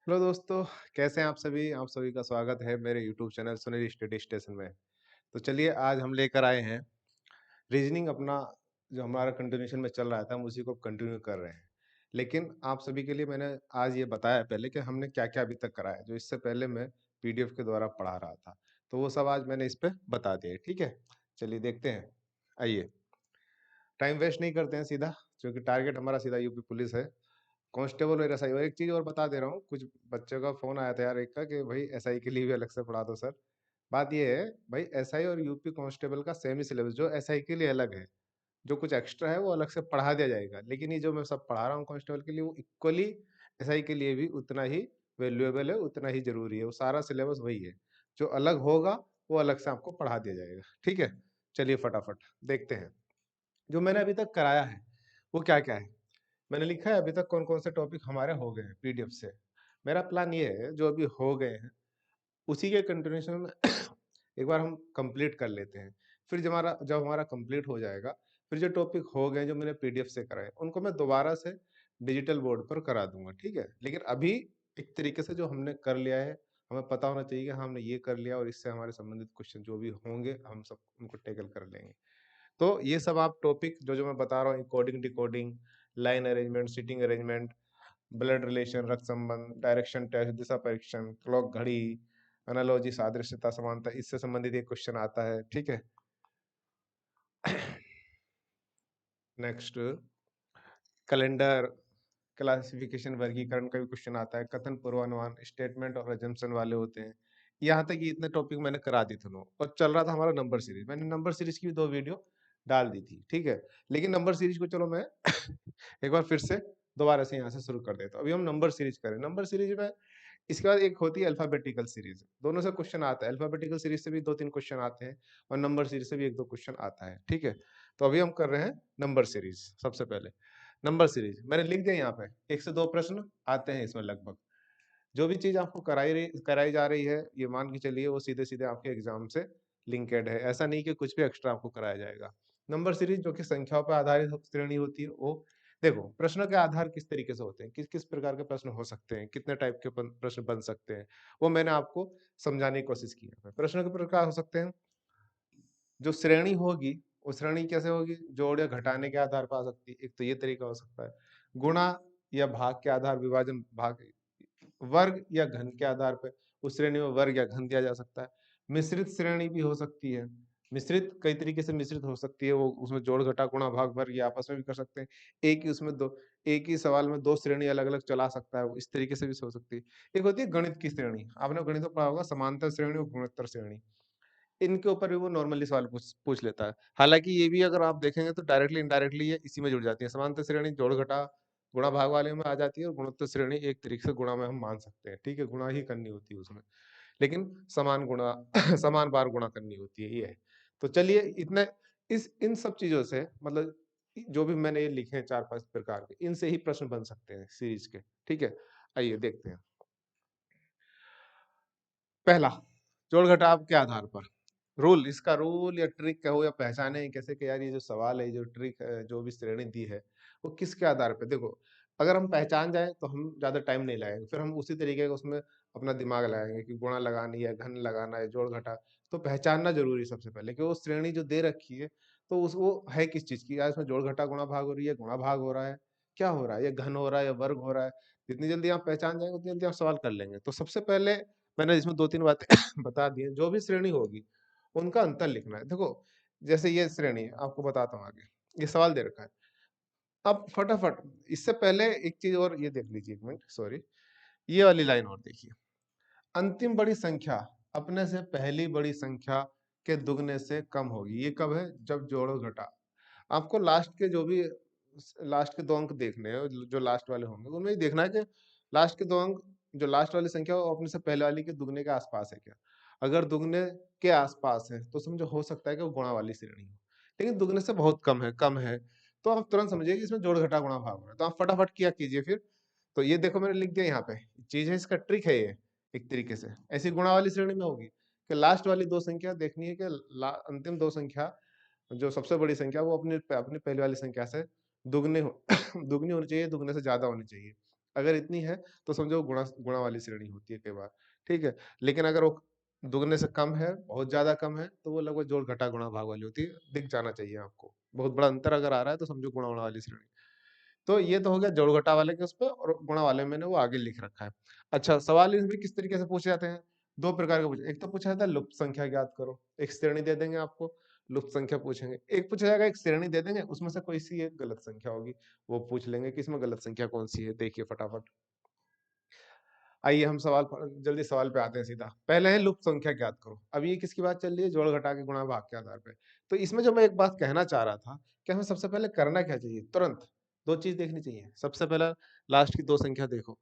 Hello दोस्तों, कैसे हैं आप सभी? आप सभी का स्वागत है मेरे YouTube channel Sunil study station में। तो चलिए आज हम लेकर आए हैं रीजनिंग अपना जो हमारा कंटिन्यूएशन में चल रहा था हम उसी को कंटिन्यू कर रहे हैं। लेकिन आप सभी के लिए मैंने आज ये बताया पहले कि हमने क्या-क्या अभी तक करा है, जो इससे पहले मैं पीडीएफ के द्वारा पढ़ा रहा था। तो वो सब आज मैंने इस पे बता दिया है, ठीक है? चलिए देखते हैं। आइए, टाइम वेस्ट नहीं करते हैं सीधा, क्योंकि टारगेट हमारा सीधा यूपी पुलिस है। कांस्टेबल और एसआई। और एक चीज़ और बता दे रहा हूँ, कुछ बच्चों का फ़ोन आया था यार एक का कि भाई एसआई के लिए भी अलग से पढ़ा दो सर। बात ये है भाई, एसआई और यूपी कांस्टेबल का सेम ही सिलेबस, जो एसआई के लिए अलग है, जो कुछ एक्स्ट्रा है वो अलग से पढ़ा दिया जाएगा। लेकिन ये जो मैं सब पढ़ा रहा हूँ कांस्टेबल के लिए वो इक्वली एसआई के लिए भी उतना ही वैल्यूएबल है, उतना ही ज़रूरी है। वो सारा सिलेबस वही है। जो अलग होगा वो अलग से आपको पढ़ा दिया जाएगा। ठीक है? चलिए फटाफट देखते हैं। जो मैंने अभी तक कराया है, वो क्या-क्या है? मैंने लिखा है अभी तक कौन-कौन से टॉपिक हमारे हो गए हैं पीडीएफ से। मेरा प्लान ये है जो अभी हो गए हैं, उसी के कंटिन्यूएशन में एक बार हम कंप्लीट कर लेते हैं। फिर जब हमारा कंप्लीट हो जाएगा, फिर जो टॉपिक हो गए जो मैंने पीडीएफ से कराए, उनको मैं दोबारा से डिजिटल बोर्ड पर करा दूँगा, ठीक है? लेकिन अभी एक तरीके से जो हमने कर लिया है, हमें पता होना चाहिए कि हाँ, हमने ये कर लिया और इससे हमारे संबंधित क्वेश्चन जो भी होंगे, हम सब उनको टैकल कर लेंगे। तो ये सब आप टॉपिक जो-जो मैं बता रहा हूँ, coding, decoding, line arrangement, seating arrangement, blood relation, रक्त संबंध, डायरेक्शन टेस्ट, दिशा परीक्षण, क्लॉक घड़ी, एनालॉजी, सादृश्यता, समानता, इससे संबंधित एक क्वेश्चन आता है, ठीक है? नेक्स्ट कैलेंडर, क्लासिफिकेशन, वर्गीकरण का भी क्वेश्चन आता है, कथन, पूर्वानुमान, स्टेटमेंट और अजम्पशन वाले होते हैं। यहाँ तक ये इतने टॉपिक मैंने करा दी दोनों और चल रहा था हमारा नंबर सीरीज। मैंने नंबर सीरीज की भी 2 वीडियो डाल दी थी, ठीक है? लेकिन नंबर सीरीज को चलो मैं एक बार फिर से दोबारा से यहाँ से शुरू कर देता हूँ। अभी हम नंबर सीरीज करें। नंबर सीरीज में इसके बाद एक होती है अल्फाबेटिकल सीरीज। दोनों से क्वेश्चन आता है। अल्फाबेटिकल सीरीज से भी 2-3 क्वेश्चन आते हैं और नंबर सीरीज से भी 1-2 क्वेश्चन आता है, ठीक है? तो अभी हम कर रहे हैं नंबर सीरीज सबसे पहले। नंबर सीरीज मैंने लिख दिया यहाँ पे, 1 से 2 प्रश्न आते हैं इसमें लगभग। जो भी चीज़ आपको कराई जा रही है, ये मान के चलिए वो सीधे-सीधे आपके एग्ज़ाम से लिंकेड है। ऐसा नहीं कि कुछ भी एक्स्ट्रा आपको कराया जाएगा। नंबर सीरीज जो कि संख्याओं पे आधारित श्रेणी होती है, वो देखो प्रश्नों के आधार किस तरीके से होते हैं, किस-किस प्रकार के प्रश्न हो सकते हैं, कितने टाइप के प्रश्न बन सकते हैं, वो मैंने आपको समझाने की कोशिश की है। प्रश्नों के प्रकार हो सकते हैं, जो श्रेणी होगी, वो श्रेणी कैसे होगी? जोड़ या घटाने के आधार पर आ सकती है, एक तो ये तरीका हो सकता है। गुणा या भाग के आधार विभाजन भाग वर्ग या घन के आधार पे उस श्रेणी में वर्ग या घन दिया जा सकता है। मिश्रित श्रेणी भी हो सकती है। मिश्रित कई तरीके से मिश्रित हो सकती है, वो उसमें जोड़, घटा, गुणा, भाग, वर्ग ये आपस में भी कर सकते हैं। एक ही सवाल में 2 श्रेणी अलग-अलग चला सकता है, वो इस तरीके से भी हो सकती है। एक होती है गणित की श्रेणी, आपने गणित में पढ़ा होगा समांतर श्रेणी और गुणोत्तर श्रेणी। इनके ऊपर भी वो नॉर्मली सवाल पूछ पूछ लेता है। हालाँकि ये भी अगर आप देखेंगे तो डायरेक्टली इनडायरेक्टली ये इसी में जुड़ जाती है। समांतर श्रेणी जोड़ घटा गुणा भाग वाले में आ जाती है और गुणोत्तर श्रेणी एक तरीके से गुणा में हम मान सकते हैं, ठीक है? गुणा ही करनी होती है उसमें। लेकिन समान गुणा समान बार गुणा करनी होती है, ये है। तो चलिए इतने इस इन सब चीज़ों से मतलब जो भी मैंने ये लिखे हैं 4-5 प्रकार के, इनसे ही प्रश्न बन सकते हैं सीरीज़ के, ठीक है? आइए देखते हैं। पहला, जोड़-घटाव के आधार पर। रूल, इसका रूल या ट्रिक कहो या पहचाने कैसे कि यार ये जो सवाल है, ये जो ट्रिक है, जो भी श्रेणी दी है, वो किसके आधार पे? देखो, अगर हम पहचान जाएँ तो हम ज़्यादा टाइम नहीं लगाएँगे, फिर हम उसी तरीके का उसमें अपना दिमाग लगाएँगे कि गुणा लगानी है, घन लगाना है, जोड़-घटा। तो पहचानना ज़रूरी है सबसे पहले कि वो श्रेणी जो दे रखी है, तो वो है किस चीज़ की? या इसमें जोड़-घटा, गुणा-भाग हो रही है, गुणा-भाग हो रहा है, क्या हो रहा है? या घन हो रहा है या वर्ग हो रहा है? जितनी जल्दी आप पहचान जाएँगे, उतनी जल्दी आप सवाल कर लेंगे। तो सबसे पहले मैंने इसमें 2-3 बातें बता दी हैं, जो भी श्रेणी होगी, उनका अंतर लिखना है। देखो, जैसे ये श्रेणी है, आपको बताता हूँ आगे। ये सवाल दे रखा है। अब फटाफट इससे पहले एक चीज़ और ये देख लीजिए 1 मिनट, सॉरी। ये वाली लाइन और देखिए। अंतिम बड़ी संख्या अपने से पहली बड़ी संख्या के दुगने से कम होगी। ये कब है? जब जोड़ो घटा। आपको लास्ट के 2 अंक देखने हैं, जो लास्ट वाले होंगे, उनमें ये देखना है कि लास्ट के 2 अंक जो लास्ट वाली संख्या है, वो अपने से पहले वाली के दुगने के आस-पास है क्या? अगर दुगने के आस-पास है, तो समझो हो सकता है कि वो गुणा वाली श्रेणी हो। लेकिन दुगने से बहुत कम है, तो आप तुरंत समझिए कि इसमें जोड़, घटा, गुणा, भाग हो रहा है। तो आप फटाफट क्या कीजिए फिर? तो ये देखो मैंने लिख दिया यहाँ पे। चीज़ है, इसका ट्रिक है ये, एक तरीके से। ऐसी गुणा वाली श्रेणी में होगी कि लास्ट वाली 2 संख्या देखनी है कि अंतिम 2 संख्या जो सबसे बड़ी संख्या वो अपनी पहले वाली संख्या से दुगने हो दुगनी होनी चाहिए, दुगने से ज़्यादा होनी चाहिए। अगर इतनी है तो समझो गुणा गुणा वाली श्रेणी होती है कई बार, ठीक है। लेकिन अगर वो दुगने से कम है, बहुत ज्यादा कम है, तो वो लगभग जोड़ घटा गुणा भाग वाली होती है, दिख जाना चाहिए आपको। बहुत बड़ा अंतर अगर आ रहा है तो समझो गुणा गुणा वाली श्रेणी। तो ये तो हो गया जोड़ घटा वाले के उस पे, और गुणा वाले मैंने वो आगे लिख रखा है। अच्छा, सवाल इसमें किस तरीके से पूछे जाते हैं? दो प्रकार के पूछे, एक तो पूछा जाता है लुप्त संख्या ज्ञात करो, एक श्रेणी दे देंगे आपको, लुप्त संख्या पूछेंगे। एक पूछा जाएगा एक श्रेणी दे देंगे, उसमें से कोई सी एक गलत संख्या होगी, वो पूछ लेंगे कि इसमें गलत संख्या कौन सी है, देखिए फटाफट। आइए हम जल्दी सवाल पे आते हैं सीधा। पहले है लुप्त संख्या ज्ञात करो। अब ये किसकी बात चल रही है? जोड़ घटा के गुणा भाग के आधार पे। तो इसमें जो मैं एक बात कहना चाह रहा था कि हमें सबसे पहले करना क्या चाहिए, तुरंत दो चीज देखनी चाहिए। सबसे पहला, लास्ट की दो संख्या देखो।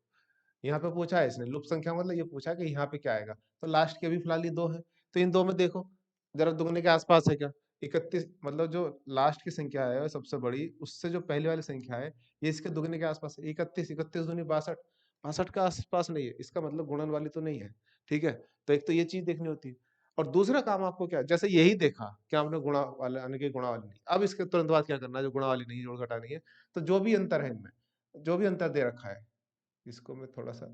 यहाँ पे पूछा है इसने लुप्त संख्या, मतलब ये पूछा कि यहाँ पे क्या आएगा, तो लास्ट के अभी फिलहाल ये दो है, तो इन दो में देखो जरा दुगने के आसपास है क्या? 31, मतलब जो लास्ट की संख्या है सबसे बड़ी, उससे जो पहले वाली संख्या है ये इसके दुगने के आसपास है। 31, 31 दूनी 62, 62 के आसपास नहीं है, इसका मतलब गुणन वाली तो नहीं है, ठीक है। तो एक तो ये चीज देखनी होती है। और दूसरा काम आपको क्या है? जैसे यही देखा कि आपने गुणा वाले यानी कि गुणा वाली नहीं, अब इसके तुरंत बाद क्या करना है? जो गुणा वाली नहीं, जोड़ घटा नहीं है, तो जो भी अंतर है इनमें, जो भी अंतर दे रखा है, इसको मैं थोड़ा सा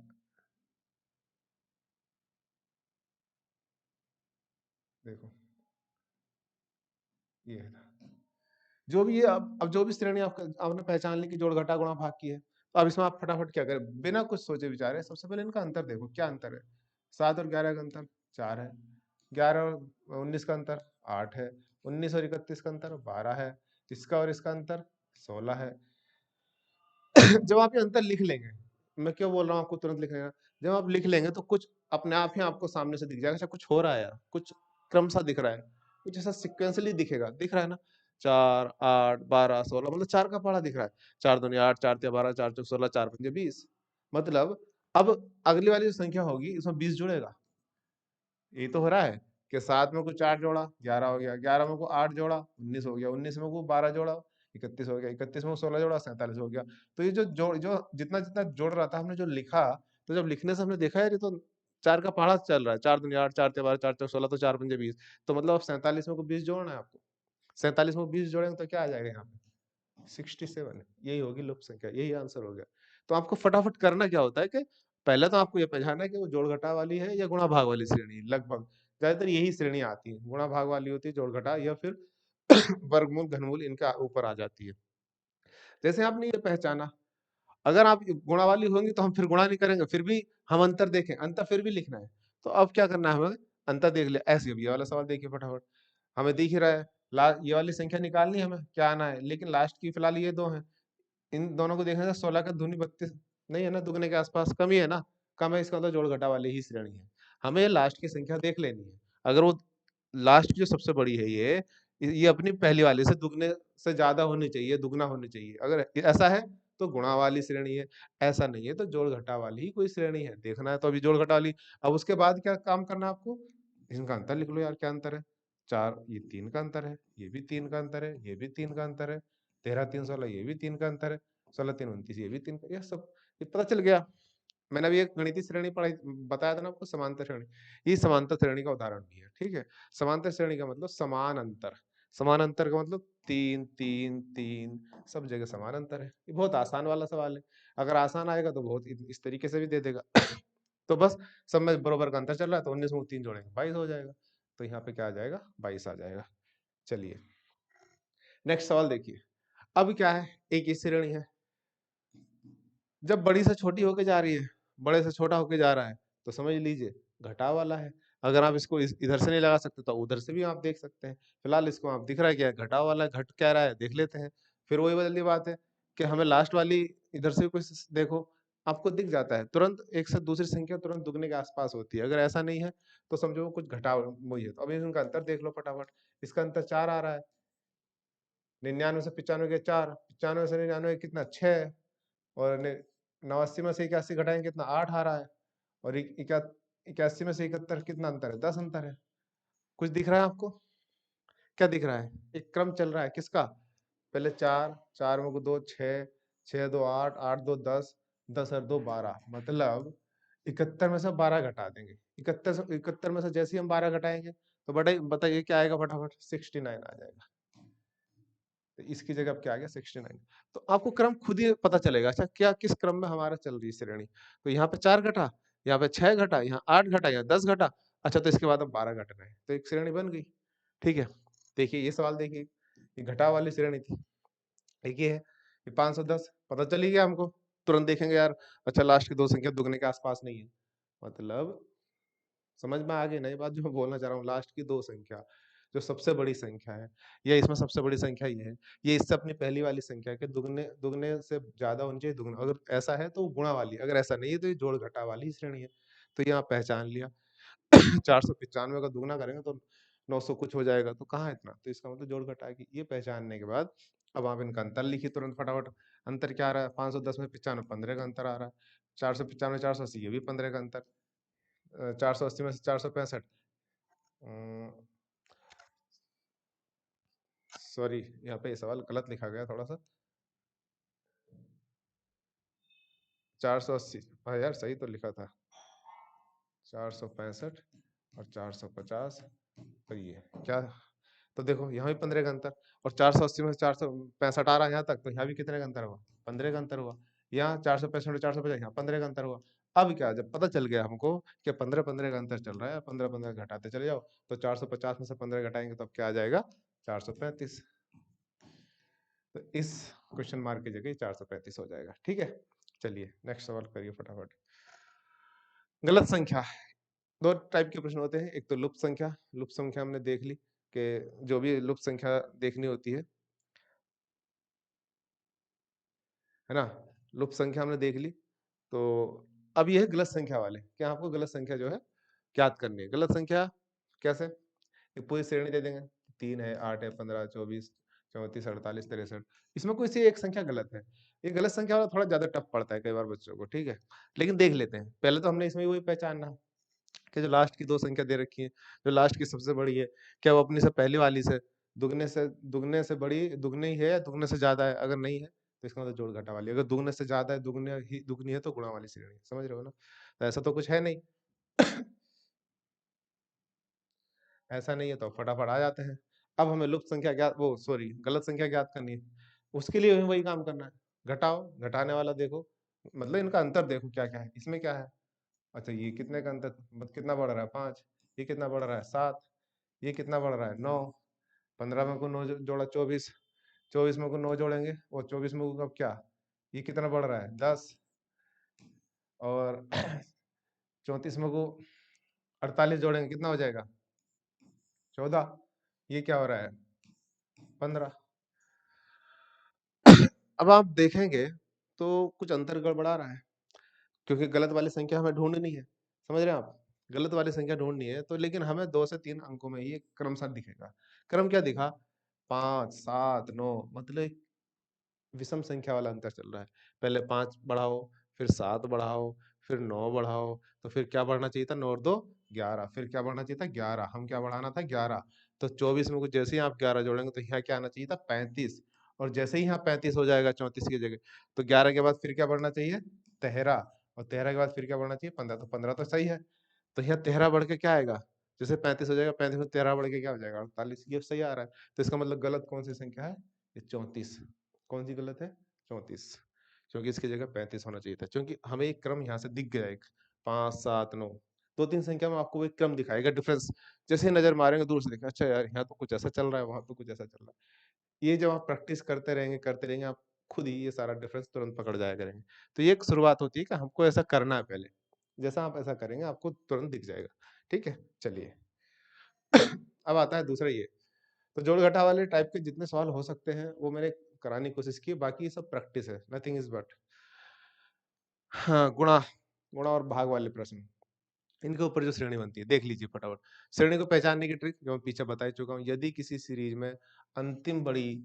देखो, ये है ना। जो भी ये अब जो भी श्रेणी आपने पहचान ली कि जोड़ घटा गुणा भाग की है, तो अब इसमें आप फटाफट क्या करें, बिना कुछ सोचे विचारे सबसे पहले इनका अंतर देखो, क्या अंतर है? 7 और 11 का अंतर 4 है, 11 और 19 का अंतर 8 है, 19 और 31 का अंतर 12 है, इसका और इसका अंतर 16 है। जब आप ये अंतर लिख लेंगे, मैं क्यों बोल रहा हूँ आपको तुरंत लिख लेना, जब आप लिख लेंगे तो कुछ अपने आप ही आपको सामने से दिख जाएगा, अच्छा कुछ हो रहा है यार, कुछ क्रम सा दिख रहा है, कुछ ऐसा सिक्वेंसली दिखेगा, दिख रहा है ना। 4, 8, 12, 16, मतलब 4 का पहाड़ा दिख रहा है। 4 दूनी 8, 4 तिया 12, 4 चौक 16, 4 पंजे 20। मतलब अब अगली वाली जो संख्या होगी उसमें 20 जुड़ेगा। ये तो हो रहा है कि 7 में कुछ 8 जोड़ा 11 हो गया, 11 में को 8 जोड़ा 19 हो गया, 19 में को 12 जोड़ा 31 हो गया, 31 में को 16 जोड़ा 47 हो गया। तो ये जो जोड़ जो जितना जितना जोड़ रहा था हमने जो लिखा, तो जब लिखने से हमने देखा यार ये तो 4 का पहाड़ा चल रहा है, 4 दूनी 8, 4 तिया 12, 4 चौक 16, तो 4 पंजे 20। तो मतलब अब 47 में को 20 जोड़ना है आपको। 47 में 20 जोड़ेंगे तो क्या आ जाएगा यहाँ पे? 67। यही होगी लुप्त संख्या, यही आंसर हो गया। तो आपको फटाफट करना क्या होता है कि पहले तो आपको ये पहचानना है कि वो जोड़ घटा वाली है या गुणा भाग वाली श्रेणी। लगभग ज्यादातर यही श्रेणी आती है, गुणा भाग वाली होती है, जोड़ घटा या फिर वर्गमूल घनमूल इनका ऊपर आ जाती है। जैसे आपने ये पहचाना, अगर आप गुणा वाली होंगी तो हम फिर गुणा नहीं करेंगे, फिर भी हम अंतर देखें, अंतर फिर भी लिखना है। तो अब क्या करना है हमें? अंतर देख लिया, ऐसे अब ये वाला सवाल देखिए फटाफट। हमें दिख ही रहा है, ये वाली संख्या निकालनी है, हमें क्या आना है, लेकिन लास्ट की फिलहाल ये दो है। इन दोनों को देखने से 16 का दूनी 32 नहीं है ना, दुगने के आसपास कम ही है ना, कम है, इसका मतलब जोड़ घटा वाली ही श्रेणी है। हमें लास्ट की संख्या देख लेनी है। अगर वो लास्ट की जो सबसे बड़ी है ये अपनी पहली वाली से दुगने से ज्यादा होनी चाहिए, दुगना होनी चाहिए। अगर ऐसा है तो गुणा वाली श्रेणी है, ऐसा नहीं है तो जोड़ घटा वाली ही कोई श्रेणी है, देखना है तो अभी जोड़ घटा वाली। अब उसके बाद क्या काम करना है आपको? इनका अंतर लिख लो यार, क्या अंतर है? 4, ये 3 का अंतर है, ये भी 3 का अंतर है, ये भी 3 का अंतर है, 13, 3, 16, ये भी 3 का अंतर है, 16, 3, 29, ये भी 3 का, ये सब ये पता चल गया। मैंने अभी एक गणितीय श्रेणी पढ़ाई, बताया था ना आपको, समांतर श्रेणी। ये समांतर श्रेणी का उदाहरण भी है, ठीक है। समांतर श्रेणी का मतलब समान अंतर, समान अंतर का मतलब 3, 3, 3, सब जगह समान अंतर है। ये बहुत आसान वाला सवाल है, अगर आसान आएगा तो बहुत इस तरीके से भी दे देगा। तो बस सब में बराबर का अंतर चल रहा है, तो 19 में 3 जोड़ेंगे 22 हो जाएगा। तो यहाँ पे क्या आ जाएगा? 22 आ जाएगा। चलिए नेक्स्ट सवाल देखिए। अब क्या है, एक ही श्रेणी है, जब बड़ी से छोटी होके जा रही है, बड़े से छोटा होके जा रहा है, तो समझ लीजिए घटाव वाला है। अगर आप इसको इधर से नहीं लगा सकते तो उधर से भी आप देख सकते हैं। फिलहाल इसको आप दिख रहा है क्या? घटाव वाला है, घट क्या रहा है देख लेते हैं। फिर वही वाली बात है कि हमें लास्ट वाली इधर से कुछ देखो, आपको दिख जाता है तुरंत, एक से दूसरी संख्या तुरंत दुगने के आसपास होती है। अगर ऐसा नहीं है तो समझो वो कुछ घटाव वही है। तो अभी इनका अंतर देख लो फटाफट। इसका अंतर 4 आ रहा है, 99 से 95 के 4, 95 से 99 कितना 6, और 89 में से 81 घटाएंगे कितना 8 आ रहा है, और 81 में से 71 कितना अंतर है? 10 अंतर है। कुछ दिख रहा है आपको? क्या दिख रहा है? एक क्रम चल रहा है किसका? पहले 4, 4 में को 2, 6, 6 2 8, 8 2 10, 10 और 2 12, मतलब 71 में से 12 घटा देंगे। 71 में से जैसे ही हम 12 घटाएंगे तो बताइए क्या आएगा फटाफट? 69 आ जाएगा। तो इसकी जगह अब क्या आ गया 69। तो आपको क्रम खुद ही पता चलेगा, अच्छा क्या किस क्रम में हमारा चल रही है श्रेणी। तो यहाँ पे 4 घटा, यहाँ पे 6 घटा, यहाँ 8 घटा, यहाँ 10 घटा, अच्छा तो इसके बाद अब 12 घटना है, तो एक श्रेणी बन गई। ठीक है, देखिए ये सवाल देखिए, ये घटाव वाली श्रेणी थी, एक ये है, ये 510 पता चल ही गया हमको, तुरंत देखेंगे यार, अच्छा लास्ट की दो संख्या दुगने के आसपास नहीं है, मतलब समझ में आ गई ना ये बात जो मैं बोलना चाह रहा हूँ। लास्ट की दो संख्या जो सबसे बड़ी संख्या है, या इसमें सबसे बड़ी संख्या ये है, ये इससे अपनी पहली वाली संख्या के दुगने दुगने से ज्यादा होनी चाहिए, दुगना अगर ऐसा है तो गुणा वाली, अगर ऐसा नहीं है तो ये जोड़ घटा वाली श्रेणी है। तो ये आप पहचान लिया। 495 का दुगना करेंगे तो 900 कुछ हो जाएगा, तो कहाँ इतना, तो इसका मतलब जोड़ घटा की। ये पहचानने के बाद अब आप इनका अंतर लिखिए तुरंत फटाफट। अंतर क्या आ रहा है, 510 में 95, 15 का अंतर आ रहा है। 495 480, ये भी 15 का अंतर। 480 में से 465, सॉरी यहाँ पे ये सवाल गलत लिखा गया थोड़ा सा। 480, हाँ यार सही तो लिखा था, 465 और 450, तो ये क्या, तो देखो यहाँ भी 15 का अंतर, और 480 में से 465 आ रहा है यहाँ तक, तो यहाँ भी कितने का अंतर हुआ, 15 का अंतर हुआ। यहाँ 465 और 450, यहाँ 15 का अंतर हुआ। अब क्या, जब पता चल गया हमको कि 15 15 का अंतर चल रहा है, 15 15 घटाते चले जाओ, तो 450 में से 15 घटाएंगे तो अब क्या आ जाएगा, 435। तो इस क्वेश्चन मार्क की जगह 435 हो जाएगा। ठीक है, चलिए नेक्स्ट सवाल करिए फटाफट। गलत संख्या, दो टाइप के प्रश्न होते हैं, एक तो लुप्त संख्या। लुप्त संख्या हमने देख ली कि जो भी लुप्त संख्या देखनी होती है ना, लुप्त संख्या हमने देख ली। तो अब यह है गलत संख्या वाले, क्या आपको गलत संख्या जो है ज्ञात करनी है। गलत संख्या कैसे, एक पूरी श्रेणी दे देंगे, 3 है, 8 है, 15, 24, 34, 48, 63, इसमें कोई सी एक संख्या गलत है। ये गलत संख्या वाला थोड़ा ज्यादा टफ पड़ता है कई बार बच्चों को, ठीक है, लेकिन देख लेते हैं। पहले तो हमने इसमें वही पहचानना कि जो लास्ट की दो संख्या दे रखी है, जो लास्ट की सबसे बड़ी है, क्या वो अपनी से पहली वाली से दुगने से बड़ी, दुगने ही है या दुगने से ज्यादा है, अगर नहीं है तो इसका मतलब जोड़ घटा वाली, अगर दुगने से ज्यादा है, दुगनी है तो गुणा वाली श्रेणी है। समझ रहे हो ना, तो ऐसा तो कुछ है नहीं। ऐसा नहीं है तो फटाफट आ जाते हैं। अब हमें लुप्त संख्या ज्ञात, वो सॉरी गलत संख्या ज्ञात करनी है, उसके लिए हमें वही काम करना है, घटाओ, घटाने वाला देखो, मतलब इनका अंतर देखो क्या क्या है, इसमें क्या है, अच्छा ये कितने का अंतर, मतलब कितना बढ़ रहा है 5, ये कितना बढ़ रहा है 7, ये कितना बढ़ रहा है 9, 15 में को 9 जोड़ा 24, 24 में को 9 जोड़ेंगे और 24 में को अब क्या, ये कितना बढ़ रहा है 10, और 34 में को 48 जोड़ेंगे कितना हो जाएगा 14, ये क्या हो रहा है 15। अब आप देखेंगे तो कुछ अंतर गड़बड़ा रहा है, क्योंकि गलत वाली संख्या हमें ढूंढनी है, समझ रहे हैं आप, गलत वाली संख्या ढूंढनी है, तो लेकिन हमें 2 से 3 अंकों में ये क्रमशः दिखेगा। क्रम क्या दिखा, 5 7 9, मतलब एक विषम संख्या वाला अंतर चल रहा है। पहले 5 बढ़ाओ, फिर 7 बढ़ाओ, फिर 9 बढ़ाओ, तो फिर क्या बढ़ना चाहिए था, 9 और 2 11, फिर क्या बढ़ना चाहिए था 11, हम क्या बढ़ाना था 11, तो 24 में कुछ जैसे ही आप 11 जोड़ेंगे तो यहाँ क्या आना चाहिए था 35, और जैसे ही यहाँ 35 हो जाएगा 34 की जगह, तो 11 के बाद फिर क्या बढ़ना चाहिए 13, और 13 के बाद फिर क्या बढ़ना चाहिए 15, तो 15 तो सही है, तो यहाँ 13 बढ़ के क्या आएगा, जैसे 35 हो जाएगा 35 में 13 बढ़ के क्या हो जाएगा 48, ये सही आ रहा है। तो इसका मतलब गलत कौन सी संख्या है, ये 34, कौन सी गलत है 34, क्योंकि इसकी जगह 35 होना चाहिए था, क्योंकि हमें एक क्रम यहाँ से दिख गया, एक 5 7 9, दो तीन संख्या में आपको एक क्रम दिखाएगा, डिफरेंस जैसे ही नजर मारेंगे दूर से देखा, अच्छा यार यहाँ तो कुछ ऐसा चल रहा है, वहां तो कुछ ऐसा चल रहा है। ये जब आप प्रैक्टिस करते रहेंगे आप खुद ही ये सारा डिफरेंस तुरंत पकड़ जाया करेंगे। तो ये एक शुरुआत होती है कि हमको ऐसा करना है पहले, जैसा आप ऐसा करेंगे आपको तुरंत दिख जाएगा। ठीक है, चलिए अब आता है दूसरा ये, तो जोड़ घटा वाले टाइप के जितने सवाल हो सकते हैं वो मैंने कराने की कोशिश की, बाकी सब प्रैक्टिस है, नथिंग इज बट। हाँ, गुणा, गुणा और भाग वाले प्रश्न, इनके ऊपर जो श्रेणी बनती है देख लीजिए फटाफट। श्रेणी को पहचानने की ट्रिक जो मैं पीछे बता चुका हूँ, यदि किसी सीरीज में अंतिम बड़ी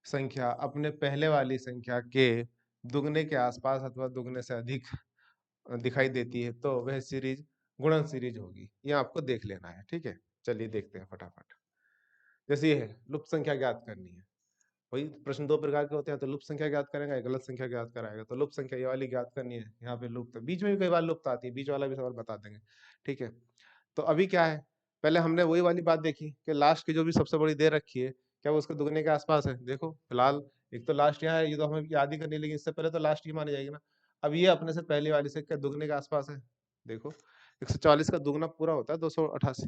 संख्या अपने पहले वाली संख्या के दुगने के आसपास अथवा दुगने से अधिक दिखाई देती है तो वह सीरीज गुणन सीरीज होगी, ये आपको देख लेना है। ठीक है, चलिए देखते हैं फटाफट। जैसे ये है, लुप्त संख्या ज्ञात करनी है, वही प्रश्न दो प्रकार के होते हैं, तो लुप्त संख्या ज्ञात करेगा या गलत संख्या ज्ञात कराएगा। तो लुप्त संख्या ये वाली ज्ञात करनी है, यहाँ पे लुप्त, बीच में भी कई बार लुप्त आती है, बीच वाला भी सवाल बता देंगे। ठीक है, तो अभी क्या है, पहले हमने वही वाली बात देखी कि लास्ट की जो भी सबसे बड़ी दे रखी है क्या वो उसके दुगने के आसपास है? देखो फिलहाल एक तो लास्ट यहाँ है, ये तो हमें याद ही करनी है, लेकिन इससे पहले तो लास्ट ये मानी जाएगी ना। अब ये अपने से पहले वाली से क्या दुगने के आसपास है? देखो 140 का दुगना पूरा होता है 288,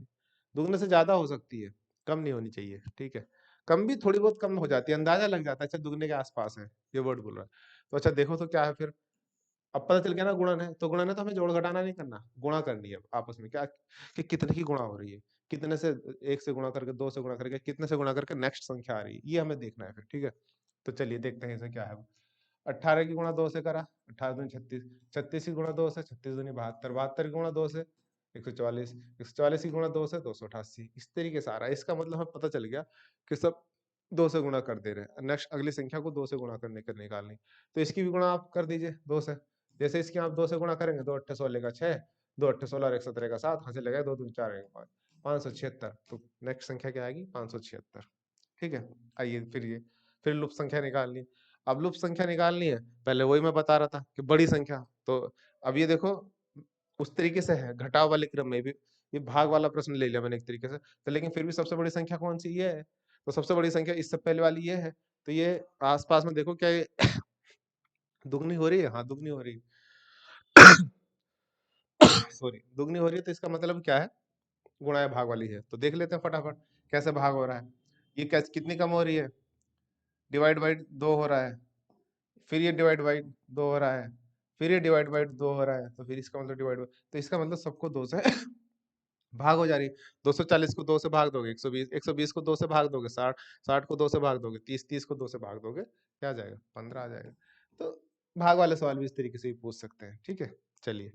दुगने से ज्यादा हो सकती है, कम नहीं होनी चाहिए, ठीक है। कम भी थोड़ी बहुत कम हो जाती है, अंदाजा लग जाता है, अच्छा दुगने के आसपास है, ये वर्ड बोल रहा है। तो अच्छा देखो तो क्या है फिर, अब पता चल गया ना गुणन है, तो गुणन है तो हमें जोड़ घटाना नहीं करना, गुणा करनी है आपस में, क्या कि कितने की गुणा हो रही है, कितने से, एक से गुणा करके, दो से गुणा करके, कितने से गुणा करके नेक्स्ट संख्या आ रही है, ये हमें देखना है फिर, ठीक है। तो चलिए देखते हैं इसे क्या है। 18 की गुणा 2 से करा, 18 दूनी 36, 36 की गुणा 2 से, 36 दूनी 72, 72 की गुणा 2 से 144, 144 की गुणा 2 से 288, इस तरीके से आ रहा है। इसका मतलब हमें पता चल गया कि सब 2 से गुणा कर दे रहे हैं, नेक्स्ट अगली संख्या को 2 से गुणा करने कर निकालनी। तो इसकी भी गुणा आप कर दीजिए 2 से, जैसे इसकी आप 2 से गुणा करेंगे, 2 अट्ठे 16 का 6, 2 अट्ठे 16 और 1 17 का 7, हाथ से लगाए 2 दूनी 4 5, 576। तो नेक्स्ट संख्या क्या आएगी? 576, ठीक है। आइए फिर ये, फिर लुप्त संख्या निकालनी। अब लुप्त संख्या निकालनी है, पहले वही मैं बता रहा था कि बड़ी संख्या, तो अब ये देखो उस तरीके से है, घटाव वाले क्रम में भी, ये भाग वाला प्रश्न ले लिया मैंने एक तरीके से, तो लेकिन फिर भी सबसे बड़ी संख्या कौन सी? ये है। तो सबसे बड़ी संख्या इससे पहले वाली ये है, तो ये आसपास में देखो क्या ये दुगनी हो रही है? हाँ दुगनी हो रही है। सॉरी, दुगनी हो रही है, तो इसका मतलब क्या है? गुणा या भाग वाली है। तो देख लेते हैं फटाफट कैसे भाग हो रहा है। ये कैसे, कितनी कम हो रही है? डिवाइड बाई 2 हो रहा है, फिर ये डिवाइड बाई 2 हो रहा है, फिर ये डिवाइड बाई 2 हो रहा है, तो फिर इसका मतलब डिवाइड बाई, तो इसका मतलब सबको 2 से भाग हो जा रही है। 240 को 2 से भाग दोगे 120, 120 को 2 से भाग दोगे 60, 60 को 2 से भाग दोगे 30, 30 को 2 से भाग दोगे, क्या आ जाएगा? 15 आ जाएगा। तो भाग वाले सवाल भी इस तरीके से भी पूछ सकते हैं, ठीक है। चलिए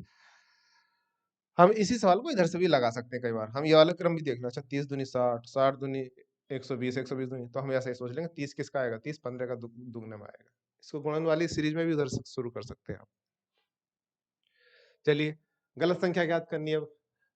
हम इसी सवाल को इधर से भी लगा सकते हैं कई बार, हम ये वाला क्रम भी देख लो। अच्छा 30 दूनी 60, 60 दूनी 120, 120 दूनी, तो हम ऐसा ही सोच लेंगे 30 किसका आएगा? 30 15 का दुगने में आएगा। इसको गुणन वाली सीरीज में भी उधर से शुरू कर सकते हैं आप। चलिए गलत संख्या ज्ञात करनी है अब,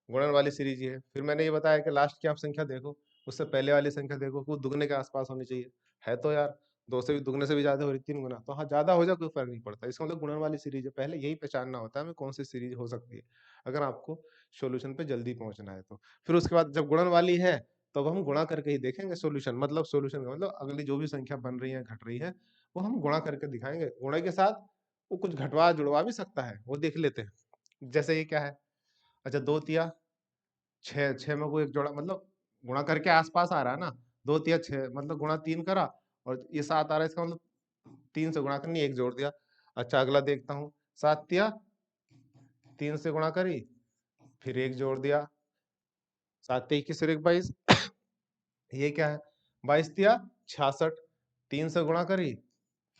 गुणन वाली सीरीज ये है। फिर मैंने ये बताया कि लास्ट की आप संख्या देखो, उससे पहले वाली संख्या देखो, वो दुगने के आसपास होनी चाहिए, है तो यार, दो से भी, दुगने से भी ज्यादा हो रही, 3 गुना, तो हाँ ज्यादा हो जाए कोई फर्क नहीं पड़ता, इसका मतलब गुणन वाली सीरीज है। पहले यही पहचानना होता है हमें कौन सी सीरीज हो सकती है, अगर आपको सोल्यूशन पे जल्दी पहुंचना है तो। फिर उसके बाद जब गुणन वाली है, तो अब हम गुणा करके ही देखेंगे सोल्यूशन, मतलब सोल्यूशन का मतलब अगली जो भी संख्या बन रही है, घट रही है, वो हम गुणा करके दिखाएंगे। गुणा के साथ वो कुछ घटवा जुड़वा भी सकता है, वो देख लेते हैं। जैसे ये क्या है? अच्छा 2 तिया 6, 6 में कोई एक जोड़ा, मतलब गुणा करके आसपास आ रहा है ना, 2 तिया 6 मतलब गुणा 3 करा, और ये 7 आ रहा है, इसका मतलब 3 से गुणा करनी, एक जोड़ दिया। अच्छा अगला देखता हूँ, 7 तिया 3 से गुणा करी, फिर एक जोड़ दिया, 7 तिया 21 और एक 22, ये क्या है? 22 तिया 66, 3 से गुणा करी,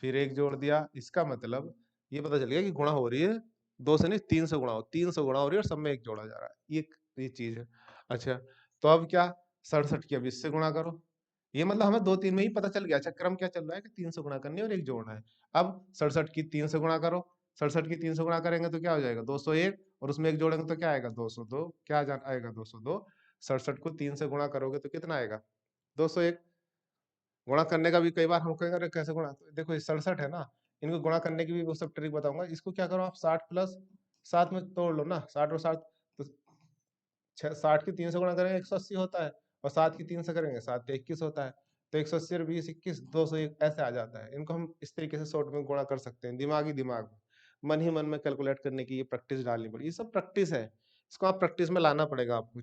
फिर एक जोड़ दिया, इसका मतलब ये पता चल गया कि गुणा हो रही है 2 से नहीं 3 से गुणा हो, 3 से गुणा हो रही है और सब में एक जोड़ा जा रहा है, ये चीज है। अच्छा तो अब क्या, 67 की अब इससे गुणा करो, ये मतलब हमें 2 3 में ही पता चल गया। अच्छा क्रम क्या चल रहा है कि 3 से गुणा करनी है और एक जोड़ना है। अब 67 की 3 से गुणा करो, 67 की 3 से गुणा करेंगे तो क्या हो जाएगा? 201, और उसमें एक जोड़ेंगे तो क्या आएगा? 202, क्या आएगा? 202। 67 को 3 से गुणा करोगे तो कितना आएगा? 201। गुणा करने का भी कई बार हम कहेंगे अरे कैसे गुणा, तो देखो ये 67 है ना, इनको गुणा करने की भी वो सब ट्रिक बताऊंगा। इसको क्या करो आप, 60 प्लस 7 में तोड़ लो ना, 60 और 7, तो 60 की 3 से गुणा करेंगे 180 होता है, और 7 की 3 से करेंगे 7 के 21 होता है, तो 180 और 20 21, 201 ऐसे आ जाता है। इनको हम इस तरीके से शॉर्ट में गुणा कर सकते हैं, दिमाग में, मन ही मन में कैलकुलेट करने की ये प्रैक्टिस डालनी पड़ेगी, ये सब प्रैक्टिस है, इसको आप प्रैक्टिस में लाना पड़ेगा आपको,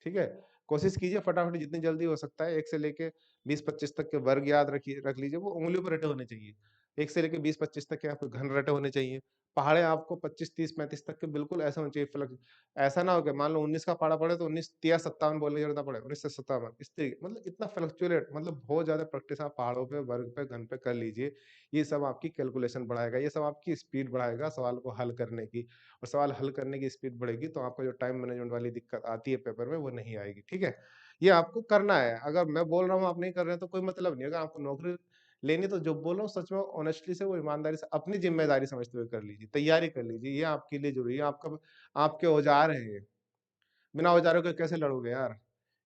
ठीक है। कोशिश कीजिए फटाफट जितनी जल्दी हो सकता है, 1 से लेके 20-25 तक के वर्ग याद रखिए, रख लीजिए, वो उंगलियों पर रटे होने चाहिए। 1 से लेके 20-25 तक के आपको घन रटे होने चाहिए। पहाड़े आपको 25 30 35 तक के बिल्कुल ऐसे होने चाहिए फ्लक्स, ऐसा ना हो कि मान लो 19 का पहाड़ा पड़े तो 19 तिया 57 बोलने की जरूरत ना पड़े, 19 से 57, इस तरीके, मतलब इतना फ्लक्चुएट, मतलब बहुत ज्यादा प्रैक्टिस आप पहाड़ों पे, वर्ग पे, घन पे कर लीजिए। ये सब आपकी कैलकुलेशन बढ़ाएगा, ये सब आपकी स्पीड बढ़ाएगा सवाल को हल करने की, और सवाल हल करने की स्पीड बढ़ेगी तो आपका जो टाइम मैनेजमेंट वाली दिक्कत आती है पेपर में, वो नहीं आएगी, ठीक है। ये आपको करना है, अगर मैं बोल रहा हूँ आप नहीं कर रहे हैं तो कोई मतलब नहीं। अगर आपको नौकरी लेनी तो जो बोलो सच में ऑनेस्टली से, वो ईमानदारी से, अपनी जिम्मेदारी समझते हुए कर लीजिए, तैयारी कर लीजिए, ये आपके लिए जरूरी है। आपका, आपके औजार है ये, बिना औजारों के कैसे लड़ोगे यार?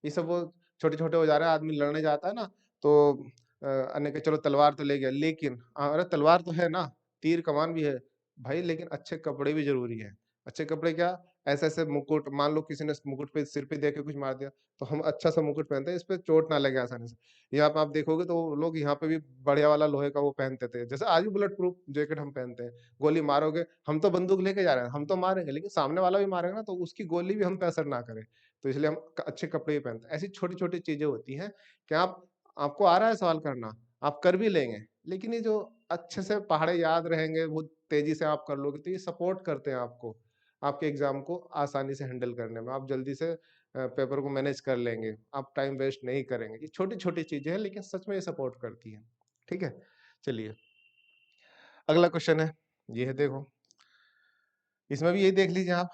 ये सब वो छोटे छोटे औजार है, आदमी लड़ने जाता है ना, तो अन्य के चलो तलवार तो ले गया, लेकिन अरे तलवार तो है ना, तीर कमान भी है भाई, लेकिन अच्छे कपड़े भी जरूरी है। अच्छे कपड़े क्या, ऐसे-ऐसे मुकुट, मान लो किसी ने मुकुट पे सिर पे दे के कुछ मार दिया, तो हम अच्छा-सा मुकुट पहनते हैं, इस पे चोट ना लगे आसानी से। यहाँ पे आप देखोगे तो लोग यहाँ पे भी बढ़िया वाला लोहे का वो पहनते थे। जैसे आज भी बुलेट प्रूफ जैकेट हम पहनते हैं। गोली मारोगे, हम तो बंदूक लेके जा रहे हैं, हम तो मारेंगे, लेकिन सामने वाला भी मारेगा ना तो उसकी गोली भी हम पे असर ना करे। तो इसलिए हम अच्छे कपड़े ही पहनते हैं। ऐसी छोटी-छोटी चीजें होती हैं कि आपको आ रहा है सवाल करना, आप कर भी लेंगे। लेकिन ये जो अच्छे से पहाड़े याद रहेंगे, वो तेजी से आप कर लोगे, तो ये सपोर्ट करते हैं आपको, आपके एग्जाम को आसानी से हैंडल करने में। आप जल्दी से पेपर को मैनेज कर लेंगे, आप टाइम वेस्ट नहीं करेंगे। ये छोटी-छोटी चीजें हैं, लेकिन सच में ये सपोर्ट करती हैं। ठीक है? चलिए, अगला क्वेश्चन है, ये है देखो, इसमें भी यही देख लीजिए आप,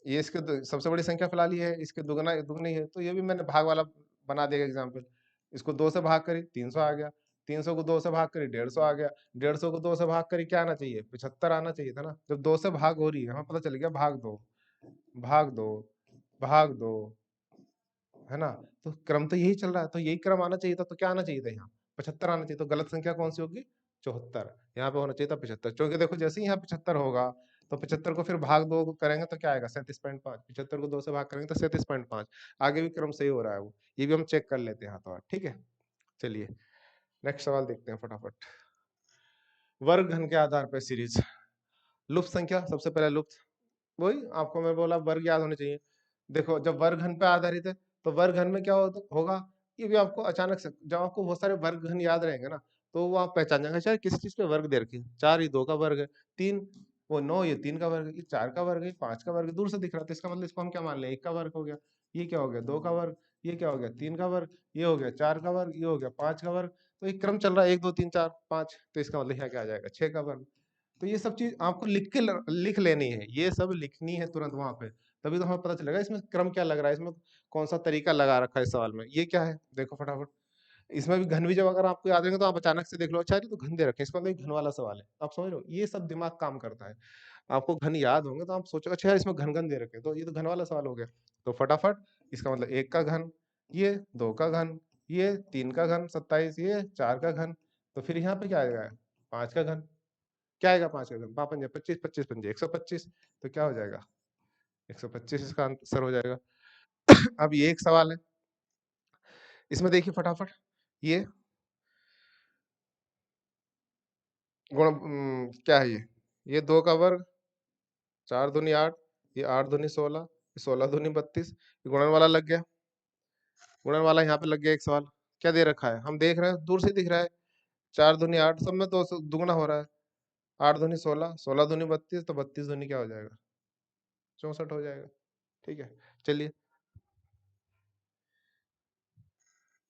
ये इसके सबसे बड़ी संख्या फिलहाल ये है, इसके दुगना दुगनी है, तो ये भी मैंने भाग वाला बना दिया एग्जाम्पल। इसको 2 से भाग करी, 300 आ गया, 300 को 2 से भाग करी, 150 आ गया, 150 को 2 से भाग करी, क्या आना चाहिए? 75 आना चाहिए था ना। जब 2 से भाग हो रही है, हमें पता चल गया भाग 2, भाग 2, भाग 2, है ना? तो क्रम तो यही चल रहा है, तो यही क्रम आना चाहिए था, तो क्या आना चाहिए था यहाँ? 75 आना चाहिए, तो गलत संख्या कौन-सी होगी? 74। यहाँ पे होना चाहिए था 75, क्योंकि देखो जैसे ही यहाँ 75 होगा, तो 75 को फिर भाग 2 करेंगे तो क्या आएगा? 37.5। 75 को 2 से भाग करेंगे तो 37.5। आगे भी क्रम सही हो रहा है वो। ये भी हम चेक कर लेते हैं हाथों-हाथ, ठीक है? चलिए, नेक्स्ट सवाल देखते हैं फटाफट। वर्ग घन के आधार पर सीरीज। लुप्त संख्या, सबसे पहले लुप्त। वही आपको मैं बोला वर्ग याद होने चाहिए। देखो जब वर्ग घन पे आधारित है, तो वर्ग घन में क्या होगा, ये भी आपको अचानक से, जब आपको बहुत सारे वर्ग घन याद रहेंगे ना, तो वो आप पहचान जाएंगे, अच्छा किस चीज के वर्ग दे रखे हैं। 4 ये 2 का वर्ग है, 3 वो 9 ये 3 का वर्ग है, ये 4 का वर्ग है, 5 का वर्ग है, दूर से दिख रहा था, इसका मतलब इसको हम क्या मान लें, 1 का वर्ग हो गया। ये क्या हो गया, 2 का वर्ग, ये क्या हो गया, 3 का वर्ग, ये हो गया 4 का वर्ग, ये हो गया 5 का वर्ग। तो एक क्रम चल रहा है 1 2 3 4 5, तो इसका मतलब यहाँ क्या आ जाएगा, 6 का वर्ग। तो ये सब चीज आपको लिख लेनी है, ये सब लिखनी है तुरंत वहां पे, तभी तो हमें पता चलेगा इसमें क्रम क्या लग रहा है, इसमें कौन सा तरीका लगा रखा है इस सवाल में। ये क्या है, देखो फटाफट। इसमें भी घन भी जब अगर आपको याद रहेंगे तो आप अचानक से देख लो, अच्छा ये तो घन दे रखे हैं, इसका मतलब ये घन वाला सवाल है, आप समझ रहे हो, ये सब दिमाग काम करता है। आपको घन याद होंगे तो आप सोचोगे अच्छा यार इसमें घन घन दे रखे हैं, तो ये तो घन वाला सवाल हो गया। तो फटाफट, इसका मतलब 1 का घन, ये 2 का घन, ये 3 का घन 27, ये 4 का घन, तो फिर यहाँ पे क्या आएगा, 5 का घन। क्या आएगा 5 का घन, 5 पंजे 25, 25 पंजे 125, तो क्या हो जाएगा, 125 इसका आंसर हो जाएगा। अब ये एक सवाल है, इसमें देखिए फटाफट, ये क्या है ये 2 का वर्ग, 4 दूनी 8, ये 8 दूनी 16, ये 16 दूनी 32, ये गुणन वाला लग गया, गुणन वाला यहाँ पे लग गया एक सवाल। क्या दे रखा है, हम देख रहे हैं, दूर से दिख रहा है, 4 दूनी 8, सब में 2 दुगुना हो रहा है, 8 दूनी 16, 16 दूनी 32, तो 32 दूनी क्या हो जाएगा, 64 हो जाएगा। ठीक है, चलिए,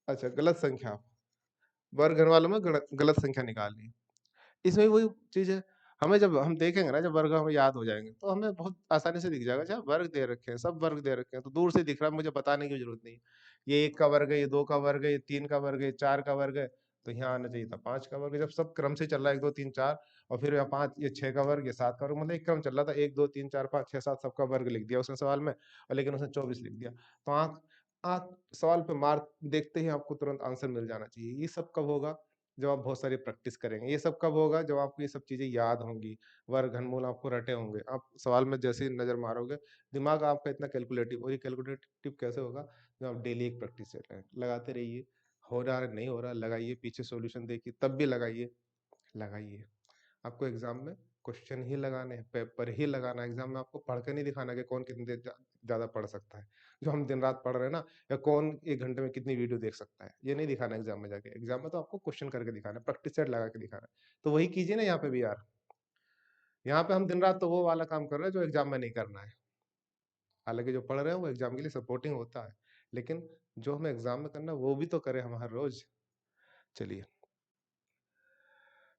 अच्छा गलत संख्या, वर्ग घर वालों में गलत संख्या निकालनी। इसमें वही चीज़ है, हमें जब हम देखेंगे ना, जब वर्ग हमें याद हो जाएँगे, तो हमें बहुत आसानी से दिख जाएगा, अच्छा वर्ग दे रखे हैं, सब वर्ग दे रखे हैं, तो दूर से दिख रहा है, मुझे बताने की ज़रूरत नहीं। ये 1 का वर्ग है, ये 2 का वर्ग है, ये 3 का वर्ग है, ये 4 का वर्ग है, तो यहाँ आना चाहिए था 5 का वर्ग। जब सब क्रम से चल रहा है 1 2 3 4, और फिर यहाँ 5, ये 6 का वर्ग, ये 7 का वर्ग, मतलब एक क्रम चल रहा था, 1 2 3 4 5 6 7, सबका वर्ग लिख दिया उसने सवाल में, और लेकिन उसने 24 लिख दिया। तो आँख आँख सवाल पे मार्क देखते ही आपको तुरंत आंसर मिल जाना चाहिए। ये सब कब होगा? जब आप बहुत सारी प्रैक्टिस करेंगे। ये सब कब होगा? जब आपको ये सब चीज़ें याद होंगी, वर्ग, घनमूल आपको रटे होंगे। आप सवाल में जैसे ही नज़र मारोगे, दिमाग आपका इतना कैलकुलेटिव, और ये कैलकुलेटिव कैसे होगा? जब आप डेली एक प्रैक्टिस सेट लगाते रहिए, हो रहा है, नहीं हो रहा, लगाइए, पीछे सॉल्यूशन देखिए, तब भी लगाइए, लगाइए। आपको एग्ज़ाम में क्वेश्चन ही लगाने हैं, पेपर ही लगाना है। एग्ज़ाम में आपको पढ़ के नहीं दिखाना कि कौन कितनी देर ज़्यादा पढ़ सकता है। जो हम दिन-रात पढ़ रहे हैं ना, या कौन 1 घंटे में कितनी वीडियो देख सकता है, ये नहीं दिखाना है एग्ज़ाम में जाके। एग्ज़ाम में तो आपको क्वेश्चन करके दिखाना है, प्रैक्टिस सेट लगा के दिखाना है। तो वही कीजिए ना यहाँ पे भी यार। यहाँ पे हम दिन-रात तो वो वाला काम कर रहे हैं जो एग्ज़ाम में नहीं करना है। हालाँकि जो पढ़ रहे हैं वो एग्ज़ाम के लिए सपोर्टिंग होता है, लेकिन जो हमें एग्ज़ाम में करना है वो भी तो करें हम हर रोज़। चलिए,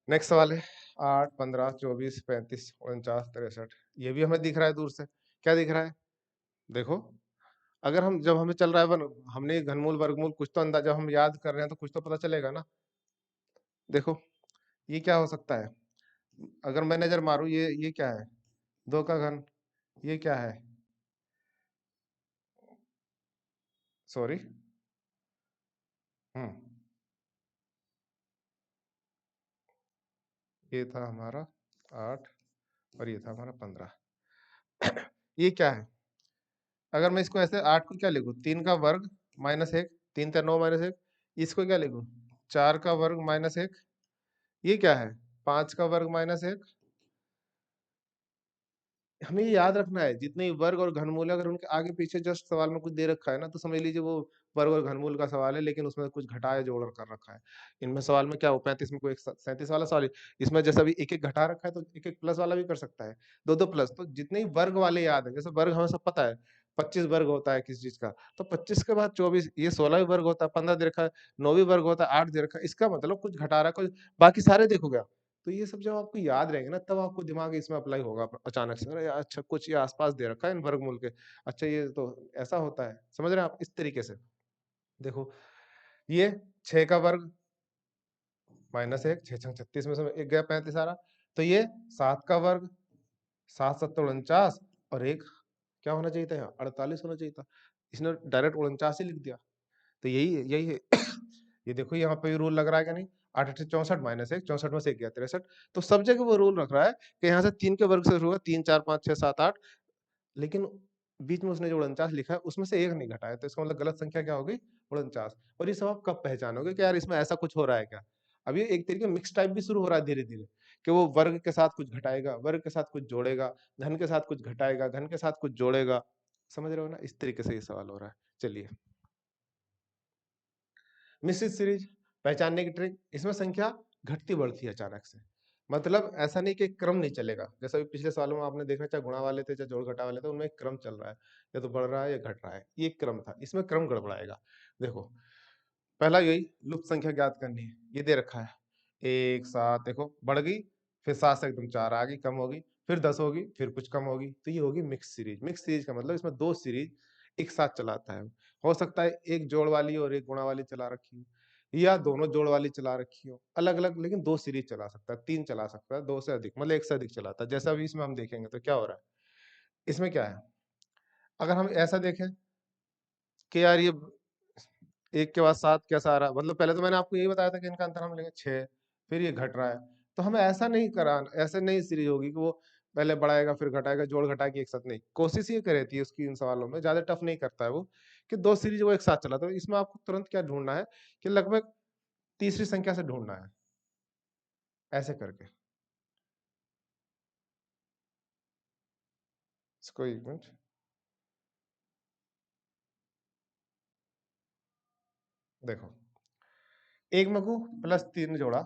नेक्स्ट सवाल है, 8, 15, 24, 35, 49, 63। ये भी हमें दिख रहा है दूर से। क्या दिख रहा है? देखो, अगर हम जब हमें चल रहा है वन, हमने घनमूल, वर्गमूल कुछ तो अंदाज़ा हम याद कर रहे हैं, तो कुछ तो पता चलेगा ना। देखो, ये क्या हो सकता है? अगर मैं नज़र मारूँ, ये क्या है? 2 का घन, ये क्या है? सॉरी, हुँ, ये था हमारा 8, और ये था हमारा 15। ये क्या है? अगर मैं इसको ऐसे 8 को क्या लिखूँ? 3 का वर्ग माइनस 1, 3 × 9 माइनस 1, इसको क्या लिखूँ? 4 का वर्ग माइनस 1, ये क्या है? 5 का वर्ग माइनस 1। हमें ये याद रखना है, जितने वर्ग और घनमूल है, अगर उनके आगे पीछे जस्ट सवाल में कुछ दे रखा है ना, तो समझ लीजिए वो वर्ग और घनमूल का सवाल है, लेकिन उसमें कुछ घटाया जोड़ कर रखा है। इनमें सवाल में क्या हो, 35 में कोई 37 वाला सवाल है, इसमें जैसे अभी एक एक घटा रखा है, तो एक एक प्लस वाला भी कर सकता है, दो दो प्लस। तो जितने ही वर्ग वाले याद है, जैसे वर्ग हमें सब पता है, 25 वर्ग होता है किसी चीज का, तो 25 के बाद 24, ये 16 वर्ग होता है, 15 दे रखा है, 9 वर्ग होता है, 8 दे रखा है, इसका मतलब कुछ घटा रहा है, कुछ बाकी सारे देखोगे। तो ये सब जब आपको याद रहेंगे ना, तब आपको दिमाग इसमें अप्लाई होगा अचानक से, अरे यार अच्छा कुछ ये आसपास दे रखा है इन वर्गमूल के, अच्छा ये तो ऐसा होता है, समझ रहे हैं आप? इस तरीके से देखो, ये 6 का वर्ग माइनस 1, 6 छंग 36 में से एक गया 35 आ रहा, तो ये 7 का वर्ग, 7 7 49, और एक क्या होना चाहिए था यहाँ, 48 होना चाहिए था, इसने डायरेक्ट 49 ही लिख दिया। तो यही है ये देखो यहाँ पे रूल लग रहा है कि नहीं, 8 8 64 माइनस 1, 64 में से 1 गया 63। तो सब जगह वो रूल रख रहा है कि यहाँ से 3 के वर्ग से शुरू होगा, 3 4 5 6 7 8, लेकिन बीच में उसने जो 49 लिखा है उसमें से एक नहीं घटाया, तो इसका मतलब गलत संख्या क्या होगी, 49। और ये सब आप कब पहचानोगे कि यार इसमें ऐसा कुछ हो रहा है क्या? अब ये एक तरीके मिक्स टाइप भी शुरू हो रहा है धीरे धीरे, कि वो वर्ग के साथ कुछ घटाएगा, वर्ग के साथ कुछ जोड़ेगा, धन के साथ कुछ घटाएगा, घन के साथ कुछ जोड़ेगा, समझ रहे हो ना? इस तरीके से ये सवाल हो रहा है। चलिए, मिश्रित सीरीज पहचानने की ट्रिक, इसमें संख्या घटती बढ़ती है अचानक से, मतलब ऐसा नहीं कि एक क्रम नहीं चलेगा, जैसा भी पिछले सालों में आपने देखा, चाहे गुणा वाले थे चाहे जोड़ घटा वाले थे, उनमें एक क्रम चल रहा है, या तो बढ़ रहा है या घट रहा है, ये एक क्रम था, इसमें क्रम गड़बड़ाएगा। देखो, पहला यही लुप्त संख्या ज्ञात करनी है, ये दे रखा है, एक सात, देखो बढ़ गई, फिर 7 से एकदम 4 आ गई, कम होगी, फिर 10 होगी, फिर कुछ कम होगी, तो ये होगी मिक्स सीरीज। मिक्स सीरीज का मतलब इसमें दो सीरीज एक साथ चलाता है, हो सकता है एक जोड़ वाली और एक गुणा वाली चला रखी हो, या दोनों जोड़ वाली चला रखी हो अलग अलग, लेकिन दो सीरीज चला सकता है, तीन चला सकता है, दो से अधिक, मतलब एक से अधिक चलाता है। जैसा अभी इसमें हम देखेंगे तो क्या हो रहा है, इसमें क्या है, अगर हम ऐसा देखें कि यार ये एक के बाद सात कैसा आ रहा है, मतलब पहले तो मैंने आपको यही बताया था कि इनका अंतर हम लेंगे 6, फिर ये घट रहा है, तो हमें ऐसा नहीं करा, ऐसे नहीं सीरीज होगी कि वो पहले बढ़ाएगा फिर घटाएगा, जोड़ घटा के एक साथ, नहीं, कोशिश ये करी थी है उसकी, इन सवालों में ज्यादा टफ नहीं करता है वो, कि दो सीरीज वो एक साथ चला, तो इसमें आपको तुरंत क्या ढूंढना है, कि लगभग तीसरी संख्या से ढूंढना है, ऐसे करके। इसको एक मिनट देखो, एक मगु प्लस 3 जोड़ा,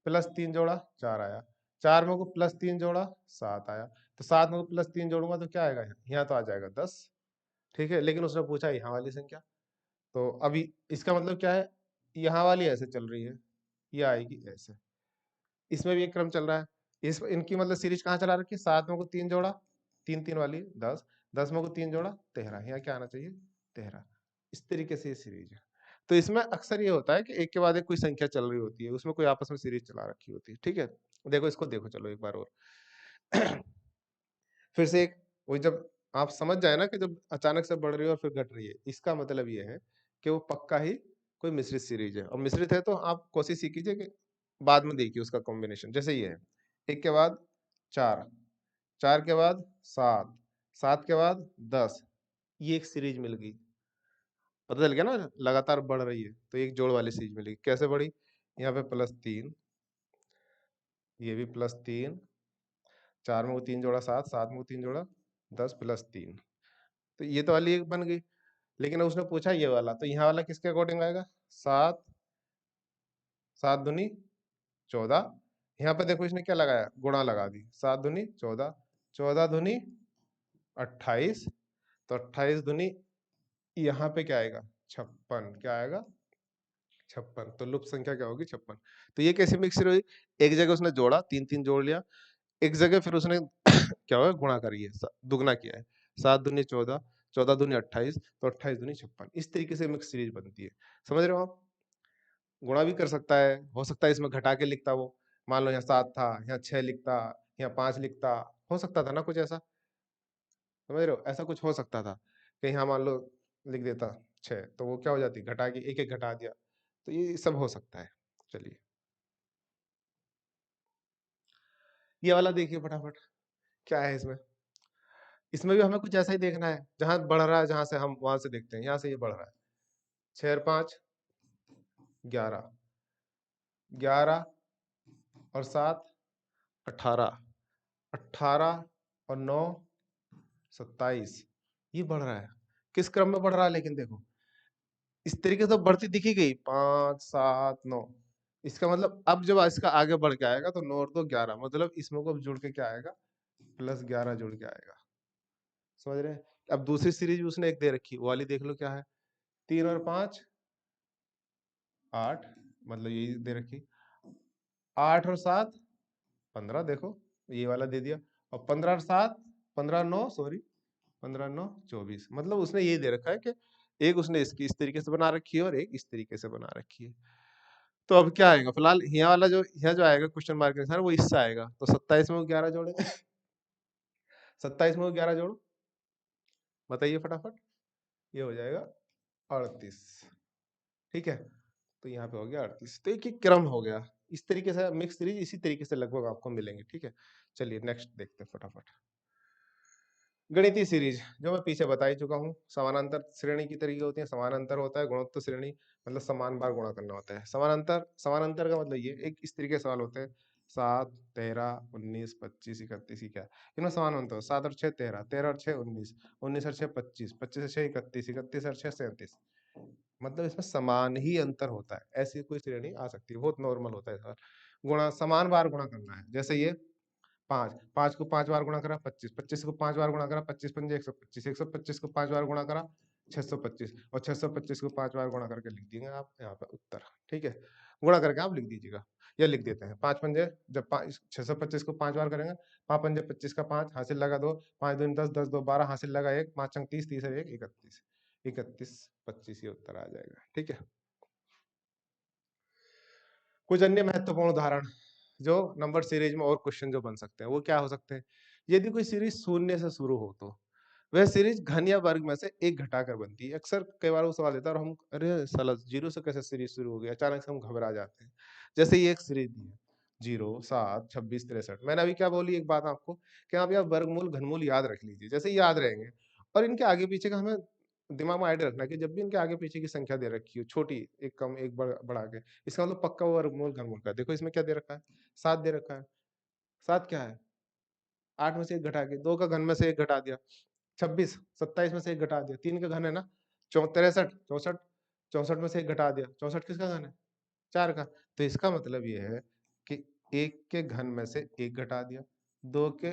प्लस 3 जोड़ा 4 आया, 4 मगु प्लस 3 जोड़ा 7 आया, तो 7 मगु प्लस 3 जोड़ूंगा तो क्या आएगा, यहाँ तो आ जाएगा 10, ठीक है, लेकिन उसने पूछा यहाँ वाली संख्या, तो अभी इसका मतलब क्या है, यहाँ वाली ऐसे चल रही है, ये आएगी ऐसे, इसमें भी एक क्रम चल रहा है, इस इनकी मतलब सीरीज कहाँ चला रखी है, 7 में को 3 जोड़ा, 3 3 वाली 10, 10 में को 3 जोड़ा 13, यहाँ क्या आना चाहिए 13, इस तरीके से ये सीरीज है। तो इसमें अक्सर ये होता है कि एक के बाद एक कोई संख्या चल रही होती है, उसमें कोई आपस में सीरीज चला रखी होती है, ठीक है। देखो इसको देखो, चलो एक बार और फिर से एक, वही जब आप समझ जाए ना कि जब अचानक से बढ़ रही है और फिर घट रही है, इसका मतलब ये है कि वो पक्का ही कोई मिश्रित सीरीज है, और मिश्रित है तो आप कोशिश ये कीजिए कि बाद में देखिए उसका कॉम्बिनेशन, जैसे ये है, एक के बाद 4, 4 के बाद 7, 7 के बाद 10, ये एक सीरीज मिल गई, पता चल गया ना, लगातार बढ़ रही है, तो एक जोड़ वाली सीरीज मिलेगी, कैसे बढ़ी, यहाँ पे +3, ये भी +3, 4 में वो 3 जोड़ा 7, 7 में वो 3 जोड़ा 10 +3, तो ये तो वाली एक बन गई। लेकिन उसने पूछा ये वाला, तो यहाँ वाला किसके अकॉर्डिंग आएगा, 7, 7 दूनी 14, यहाँ पे देखो इसने क्या लगाया, गुणा लगा दी, 7 दूनी 14, 14 दूनी 28, तो 28 दूनी, यहाँ पे क्या आएगा 56, क्या आएगा 56, तो लुप्त संख्या क्या होगी 56। तो ये कैसे मिक्स हुई, एक जगह उसने जोड़ा, तीन तीन जोड़ लिया, एक जगह फिर उसने क्या हुआ, गुणा करिए, दुगना किया है, 7 दूनी 14, 14 दूनी 28, तो 28 दूनी 56, इस तरीके से मिक्स सीरीज बनती है, समझ रहे हो आप? गुणा भी कर सकता है, हो सकता है इसमें घटा के लिखता वो, मान लो यहाँ 7 था, यहाँ 6 लिखता, यहाँ 5 लिखता, हो सकता था ना कुछ ऐसा, समझ रहे हो, ऐसा कुछ हो सकता था कि यहाँ मान लो लिख देता 6, तो वो क्या हो जाती, घटा के एक एक घटा दिया, तो ये सब हो सकता है। चलिए, ये वाला देखिए फटाफट, क्या है इसमें? इसमें भी हमें कुछ ऐसा ही देखना है, जहाँ बढ़ रहा है, जहाँ से हम वहां से देखते हैं, यहाँ से ये बढ़ रहा है। 6 और 5 11, 11 और 7 18, 18 और 9 27, ये बढ़ रहा है। किस क्रम में बढ़ रहा है लेकिन देखो, इस तरीके से बढ़ती दिखी गई 5 7 9, इसका मतलब अब जब इसका आगे बढ़ के आएगा तो 9 और 2 11, मतलब इसमें को अब जुड़ के क्या आएगा, +11 जुड़ के आएगा। समझ रहे हैं? अब दूसरी सीरीज उसने एक दे रखी, वो वाली देख लो क्या है। 3 और 5 8, मतलब यही दे रखी। 8 और 7 15, देखो ये वाला दे दिया। और 15 और 7 15 9 सॉरी 15 9 24, मतलब उसने ये दे रखा है कि एक उसने इसकी इस तरीके से बना रखी है और एक इस तरीके से बना रखी है। तो अब क्या आएगा, फिलहाल यहाँ वाला जो यहाँ जो आएगा क्वेश्चन मार्क के साथ वो इससे आएगा, तो 27 में वो 11 जोड़ेंगे। 27 में वो 11 जोड़ो, बताइए फटाफट, ये हो जाएगा 38। ठीक है, तो यहाँ पे हो गया 38, तो एक ही क्रम हो गया। इस तरीके से मिक्स सीरीज इसी तरीके से लगभग आपको मिलेंगे। ठीक है, चलिए नेक्स्ट देखते हैं फटाफट। गणितीय सीरीज जो मैं पीछे बता ही चुका हूँ, समानांतर श्रेणी की तरीके होती है। समानांतर होता है गुणोत्तर श्रेणी, मतलब समान बार गुणा करना होता है। समानांतर, समानांतर का मतलब ये एक इस तरीके के सवाल होते हैं, 7 13 19 25 31 की क्या इनमें समान अंतर हो, 7 और 6 13, 13 और 6 19, 19 और 6 25, 25 और 6 31, 31 और 6 37, मतलब इसमें समान ही अंतर होता है। ऐसी कोई श्रेणी आ सकती है, बहुत नॉर्मल होता है सर। गुणा समान बार गुणा करना है, जैसे ये 5, 5 को 5 बार गुणा करा 25, 25 को 5 बार गुणा करा 25 पंजे 125, 125 को 5 बार गुणा करा 625, और 625 को 5 बार गुणा करके लिख दिएंगे आप यहाँ पे उत्तर। ठीक है, गुणा करके आप लिख दीजिएगा, या लिख देते हैं 5 पंजे, जब 625 को 5 बार करेंगे, 5 पंजे 25 का 5 हासिल लगा 2, 5 दूनी 10, 10 दो 12 हासिल लगा 1, 5 अंक 30, 30 है 1 31, 31 25 ये उत्तर आ जाएगा। ठीक है, कुछ अन्य महत्वपूर्ण उदाहरण जो नंबर सीरीज में और क्वेश्चन जो बन सकते हैं वो क्या हो सकते हैं। यदि कोई सीरीज शून्य से शुरू हो तो वह सीरीज घन या वर्ग में से एक घटाकर बनती है। अक्सर कई बार वो सवाल देता है और हम अरे साला जीरो से कैसे सीरीज शुरू हो गया, अचानक से हम घबरा जाते हैं। जैसे ये एक सीरीज दी है 0 7 26 63, मैंने अभी क्या बोली एक बात आपको कि आप यहाँ वर्गमूल घनमूल याद रख लीजिए, जैसे याद रहेंगे और इनके आगे पीछे का हमें दिमाग में आइडिया रखना है कि जब भी इनके आगे पीछे की संख्या दे रखी हो छोटी, एक कम एक बढ़ा के, इसका मतलब पक्का वर्गमूल घनमूल का। देखो इसमें क्या दे रखा है, 7 दे रखा है। 7 क्या है, 8 में से 1 घटा के, 2 का घन में से 1 घटा दिया, 26 27 में से 1 घटा दिया, 3 का घन है ना, 63 64, 64 में से 1 घटा दिया, 64 किसका घन है, 4 का। तो इसका मतलब ये है कि 1 के घन में से 1 घटा दिया, 2 के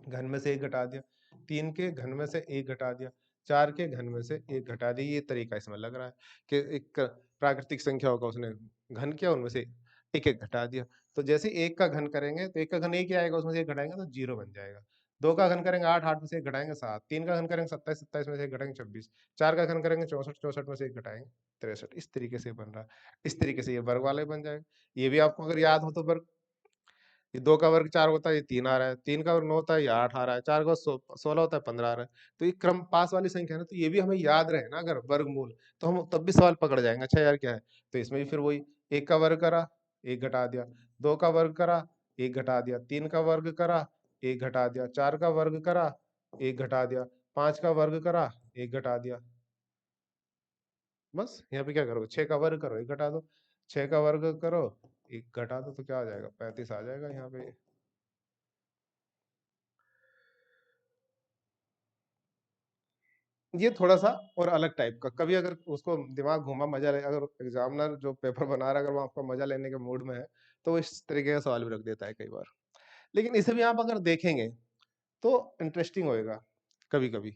घन में से 1 घटा दिया, 3 के घन में से 1 घटा दिया, 4 के घन में से 1 घटा दिया। ये तरीका इसमें लग रहा है कि एक प्राकृतिक संख्या होगा, उसने घन किया, उनमें से एक-एक घटा दिया। तो जैसे 1 का घन करेंगे तो 1 का घन 1 ही आएगा, उसमें से 1 घटाएंगे तो 0 बन जाएगा। 2 का घन करेंगे 8, 8 में से 1 घटाएंगे 7, 3 का घन करेंगे 27, 27 में से 1 घटाएंगे 26, 4 का घन करेंगे 64, 64 में से 1 घटाएंगे 63। इस तरीके से बन रहा है। इस तरीके से ये वर्ग वाला ही बन जाएगा। ये भी आपको अगर याद हो तो वर्ग, ये 2 का वर्ग 4 होता है, ये 3 आ रहा है, 3 का वर्ग 9 होता है, ये 8 आ रहा है, 4 का 16 होता है, 15 आ रहा है। तो ये क्रम पास वाली संख्या है ना, तो ये भी हमें याद रहे ना अगर वर्गमूल, तो हम तब भी सवाल पकड़ जाएंगे। अच्छा यार क्या है, तो इसमें भी फिर वही 1 का वर्ग करा 1 घटा दिया, 2 का वर्ग करा 1 घटा दिया, 3 का वर्ग करा 1 घटा दिया, 4 का वर्ग करा 1 घटा दिया, 5 का वर्ग करा 1 घटा दिया। बस यहाँ पे क्या करोगे, 6 का वर्ग करो 1 घटा दो, 6 का वर्ग करो 1 घटा दो, तो क्या आ जाएगा 35 आ जाएगा यहाँ पे। ये थोड़ा-सा और अलग टाइप का, कभी अगर उसको दिमाग घुमा मजा ले, अगर एग्जामिनर जो पेपर बना रहा है अगर वो आपका मजा लेने के मूड में है, तो वो इस तरीके का सवाल भी रख देता है कई बार। लेकिन इसे भी आप अगर देखेंगे तो इंटरेस्टिंग होएगा कभी-कभी।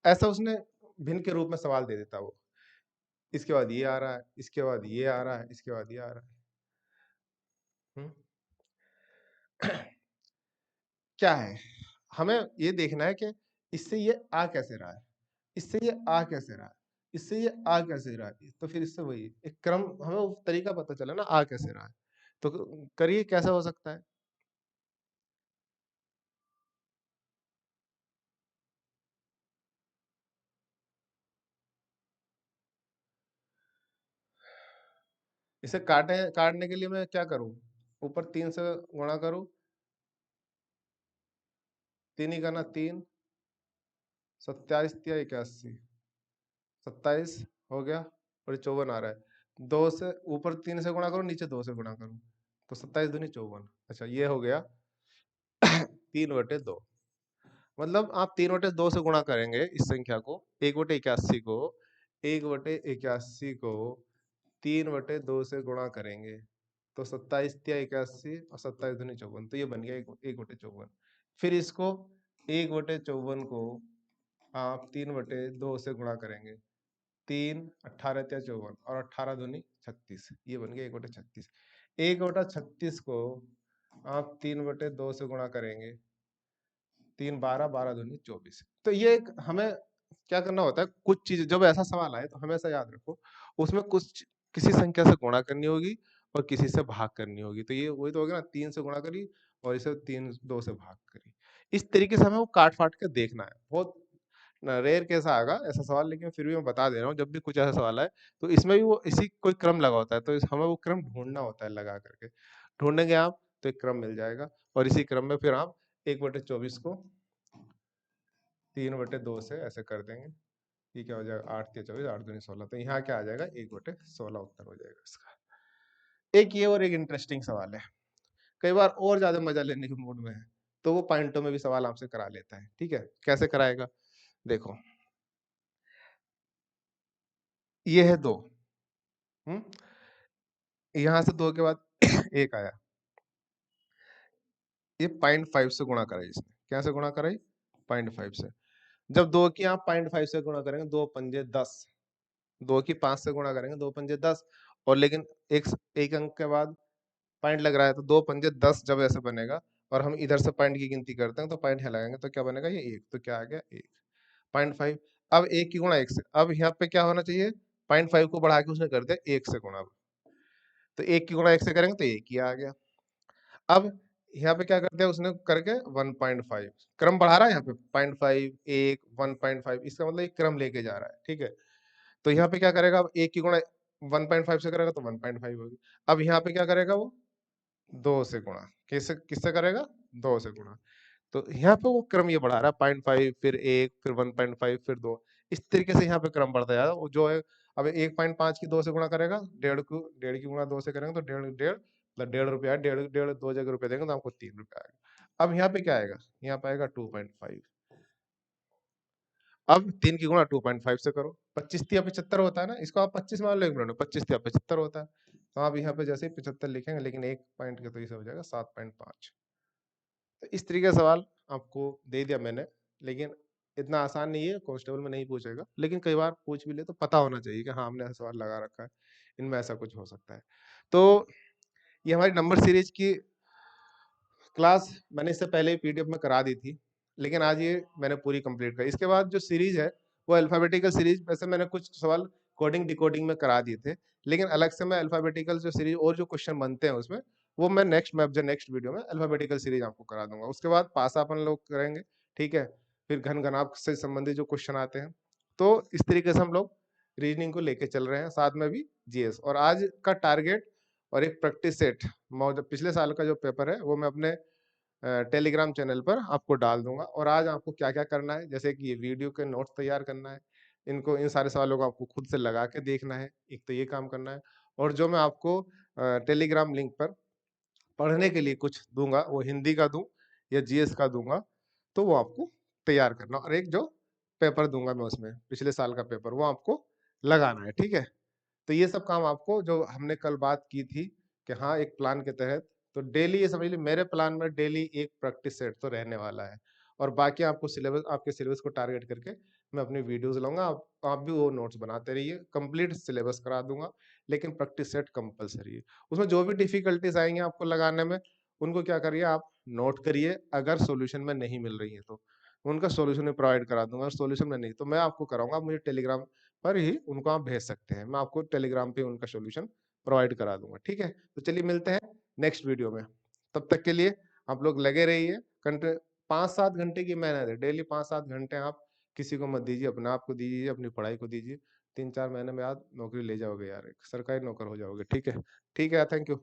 ऐसा उसने भिन्न के रूप में सवाल दे देता है वो। इसके बाद ये आ रहा है, इसके बाद ये आ रहा है, इसके बाद ये आ रहा है। हुँ। क्या है? हमें ये देखना है कि इससे ये आ कैसे रहा है? इससे ये आ कैसे रहा है? इससे ये आ कैसे रहा है? तो फिर इससे वही एक क्रम, हमें वो तरीका पता चला ना आ कैसे रहा है। तो करिए कैसा हो सकता है? इसे काटने के लिए मैं क्या करूँ? ऊपर 3 से गुणा करूँ, 3 ही करना 3, 27 या 81, 27 हो गया, और 54 आ रहा है। 2 से ऊपर 3 से गुणा करो, नीचे 2 से गुणा करो, तो 27 दूनी 54। अच्छा ये हो गया 3/2। मतलब आप 3/2 से गुणा करेंगे इस संख्या को, 1/81 को, 1/81 को 3/2 से गुणा करेंगे, तो 27 या 81 और 27 दूनी 54, तो ये बन गया 1/54। फिर इसको 1/54 को आप 3/2 से गुणा करेंगे, 3 18 या 54 और 18 दूनी 36, ये बन गया 1/36। 1/36 को आप 3/2 से गुणा करेंगे, 3 12 12 दूनी 24। तो ये एक हमें क्या करना होता है, कुछ चीज जब ऐसा सवाल आए तो हमेशा याद रखो, उसमें कुछ किसी संख्या से गुणा करनी होगी और किसी से भाग करनी होगी। तो ये वही तो हो गया ना, 3 से गुणा करी और इसे 3 2 से भाग करी। इस तरीके से हमें वो काट फाट के देखना है। बहुत रेयर केस आएगा ऐसा सवाल, लेकिन फिर भी मैं बता दे रहा हूँ, जब भी कुछ ऐसा सवाल आए तो इसमें भी वो इसी कोई क्रम लगा होता है, तो हमें वो क्रम ढूंढना होता है, लगा करके ढूंढेंगे आप तो एक क्रम मिल जाएगा, और इसी क्रम में फिर आप 1/24 को 3/2 से ऐसे कर देंगे। ये क्या हो जाएगा, 8 या 24, 8 दूनी 16, तो यहाँ क्या आ जाएगा, 1/16 उत्तर हो जाएगा इसका। एक ये और एक इंटरेस्टिंग सवाल है, कई बार और ज्यादा मजा लेने के मूड में है तो वो पॉइंटों में भी सवाल आपसे करा लेता है। ठीक है, कैसे कराएगा, देखो ये है 2, यहाँ से 2 के बाद एक आया, ये 0.5 से गुणा कराई इसने। क्या से गुणा कराई, 0.5 से। जब 2 की आप 0.5 से गुणा करेंगे, 2 पंजे 10, 2 की 5 से गुणा करेंगे, 2 पंजे 10, और लेकिन एक अंक के बाद पॉइंट लग रहा है, तो 2 पंजे 10 जब ऐसे बनेगा और हम इधर से पॉइंट की गिनती करते हैं तो पॉइंट यहाँ लगाएंगे तो क्या बनेगा, ये 1, तो क्या आ गया 1, 0.5। अब 1 की गुणा 1 से, अब यहाँ पे क्या होना चाहिए, 0.5 को बढ़ा के उसने कर दिया 1 से गुणा, तो 1 की गुणा 1 से करेंगे तो 1 ही आ गया। अब यहाँ पे क्या कर दिया उसने करके 1.5, क्रम बढ़ा रहा है यहाँ पे 0.5 1 1.5, इसका मतलब एक क्रम लेके जा रहा है। ठीक है, तो यहाँ पे क्या करेगा, अब 1 की गुणा 1.5 से करेगा तो 1.5 होगी। अब यहाँ पे क्या करेगा वो 2 से गुणा, किससे किससे करेगा, 2 से गुणा, तो यहाँ पे वो क्रम ये बढ़ा रहा है 0.5 फिर 1 फिर 1.5 फिर 2, इस तरीके से यहाँ पे क्रम बढ़ता जाएगा। वो जो है अब 1.5 की 2 से गुणा करेगा, 1.5 की गुणा 2 से करेंगे तो 1.5 मतलब 1.5 रुपया, 1.5 2 जगह रुपये देंगे तो आपको 3 रुपया आएगा। अब यहाँ पे क्या आएगा, यहाँ पे आएगा 2.5। अब 3 की गुणा 2.5 से करो, 25 तिया 75 होता है ना, इसको आप 25 मान लो, 25 तिया 75 होता है, तो आप यहाँ पे जैसे ही 75 लिखेंगे, लेकिन एक पॉइंट के तो इसे हो जाएगा 7.5। तो इस तरीके का सवाल आपको दे दिया मैंने, लेकिन इतना आसान नहीं है, कांस्टेबल में नहीं पूछेगा, लेकिन कई बार पूछ भी ले तो पता होना चाहिए कि हाँ हमने ऐसा सवाल लगा रखा है, इनमें ऐसा कुछ हो सकता है। तो ये हमारी नंबर सीरीज की क्लास मैंने इससे पहले पीडीएफ में करा दी थी, लेकिन आज ये मैंने पूरी कंप्लीट करी। इसके बाद जो सीरीज है वो अल्फाबेटिकल सीरीज, वैसे मैंने कुछ सवाल कोडिंग डिकोडिंग में करा दिए थे, लेकिन अलग से मैं अल्फाबेटिकल जो सीरीज और जो क्वेश्चन बनते हैं उसमें, वो मैं नेक्स्ट वीडियो में अल्फाबेटिकल सीरीज आपको करा दूंगा। उसके बाद पासा अपन लोग करेंगे, ठीक है, फिर घन घनाभ से संबंधित जो क्वेश्चन आते हैं, तो इस तरीके से हम लोग रीजनिंग को लेके चल रहे हैं, साथ में भी जीएस। और आज का टारगेट और एक प्रैक्टिस सेट, पिछले साल का जो पेपर है वो मैं अपने टेलीग्राम चैनल पर आपको डाल दूंगा। और आज आपको क्या क्या करना है, जैसे कि ये वीडियो के नोट्स तैयार करना है, इनको इन सारे सवालों को आपको खुद से लगा के देखना है, एक तो ये काम करना है। और जो मैं आपको टेलीग्राम लिंक पर पढ़ने के लिए कुछ दूंगा, वो हिंदी का दूं या जीएस का दूंगा, तो वो आपको तैयार करना, और एक जो पेपर दूंगा मैं उसमें पिछले साल का पेपर, वो आपको लगाना है। ठीक है, तो ये सब काम आपको जो हमने कल बात की थी कि हाँ एक प्लान के तहत, तो डेली ये समझ लीजिए मेरे प्लान में डेली एक प्रैक्टिस सेट तो रहने वाला है, और बाकी आपको सिलेबस, आपके सिलेबस को टारगेट करके मैं अपनी वीडियोस लाऊंगा। आप भी वो नोट्स बनाते रहिए, कंप्लीट सिलेबस करा दूंगा, लेकिन प्रैक्टिस सेट कंपलसरी है। उसमें जो भी डिफिकल्टीज आएंगे आपको लगाने में, उनको क्या करिए आप नोट करिए, अगर सॉल्यूशन में नहीं मिल रही है तो उनका सॉल्यूशन में प्रोवाइड करा दूंगा, और सॉल्यूशन में नहीं तो मैं आपको कराऊंगा, आप मुझे टेलीग्राम पर ही उनको आप भेज सकते हैं, मैं आपको टेलीग्राम पे उनका सॉल्यूशन प्रोवाइड करा दूंगा। ठीक है, तो चलिए मिलते हैं नेक्स्ट वीडियो में, तब तक के लिए आप लोग लगे रहिए। 5-7 घंटे की मेहनत है, डेली 5-7 घंटे आप किसी को मत दीजिए, अपने आप को दीजिए, अपनी पढ़ाई को दीजिए, 3-4 महीने में आप नौकरी ले जाओगे यार, एक सरकारी नौकर हो जाओगे। ठीक है, ठीक है, थैंक यू।